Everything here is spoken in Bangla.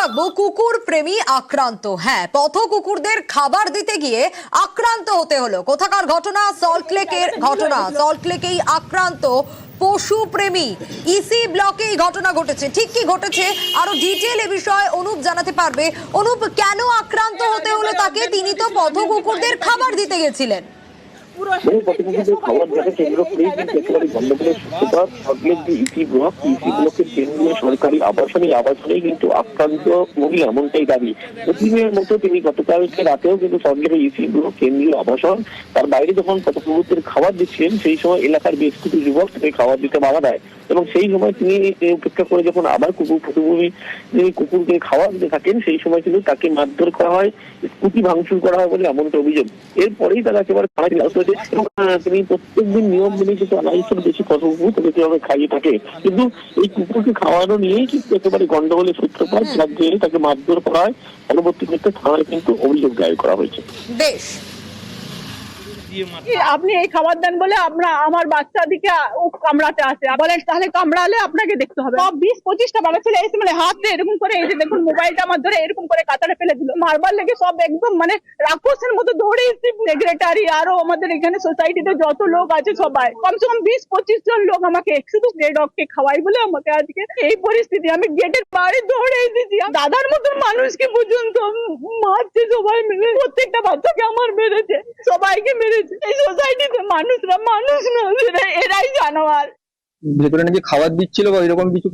রাখবো কুকুর প্রেমী আক্রান্ত। হ্যাঁ, পথ কুকুরদের খাবার দিতে গিয়ে আক্রান্ত হতে হলো। কোথাকার ঘটনা? সল্টলেকের ঘটনা। সল্টলেকেই আক্রান্ত পশু প্রেমী। ইসি ব্লকে এই ঘটনা ঘটেছে। ঠিক কি ঘটেছে আরো ডিটেল এ বিষয়ে অনুপ জানাতে পারবে। অনুপ, কেন আক্রান্ত হতে হলো তাকে? তিনি তো পথ কুকুরদের খাবার দিতে গেছিলেন। খাবার দেখা কেন্দ্র করেই কিন্তু একেবারে গন্ডগোলের সূত্রপাত। সল্টলেক যে ইসি ব্লকের কেন্দ্রীয় সরকারি আবাসনেই কিন্তু আক্রান্ত মহিলা, এমনটাই দাবি। প্রতিদিনের মতো তিনি গতকালকে রাতেও কিন্তু সল্টলেকের ইসি ব্লক কেন্দ্রীয় আবাসন, তার বাইরে যখন পথকুকুরদের খাবার দিচ্ছিলেন সেই সময় এলাকার বেশ কিছু যুবক তাকে খাবার দিতে বাধা দেয় এবং সেই সময় তিনি উপেক্ষা করে যখন আবার কুকুরকে খাবার দিতে থাকেন সেই সময় কিন্তু তাকে মারধর করা হয়, স্কুটি ভাঙচুর করা হয় বলে এমনটা অভিযোগ। এরপরেই তারা একেবারে থানায় হয়েছে এবং তিনি প্রত্যেকদিন নিয়ম মেনে কিন্তু 250 বেশি কুকুর তাকে কিভাবে খাইয়ে থাকে, কিন্তু এই কুকুরকে খাওয়ানো নিয়েই কিন্তু একেবারে গন্ডগোলের সূত্রপাত, যার জেরে তাকে মারধর করা হয়। পরবর্তী ক্ষেত্রে থানায় কিন্তু অভিযোগ দায়ের করা হয়েছে। বেশ, আপনি এই খাবার দেন বলে আমরা আমার বাচ্চাদিকে কামড়াতে আসে, বলেন তাহলে কামড়ালে আপনাকে দেখতে হবে। সব 20-25টা বাবা ছেলে এসে মানে হাতে এরকম করে এই যে দেখুন মোবাইলটা আমার ধরে এরকম করে কাতারে ফেলে দিল। মারবার লেগে সব একদম মানে রাক্ষসের মতো দৌড়ে এসে সেক্রেটারি আরো আমাদের এখানে সোসাইটিতে যত লোক আছে সবাই কমসে কম 20-25 জন লোক আমাকে শুধু স্ট্রে ডগকে খাওয়াই বলে আমাকে আজকে এই পরিস্থিতি। আমি গেটের বাইরে দৌড়ে এসেছি। দাদার মতো মানুষকে পর্যন্ত মারছে সবাই মিলে। প্রত্যেকটা বাচ্চাকে আমার মেরেছে, সবাইকে মেরেছে। এই সোসাইটিতে মানুষরা মানুষ না, এরাই জানোয়ার। ভেতরে নাকি খাবার দিচ্ছিল বা এরকম কিছু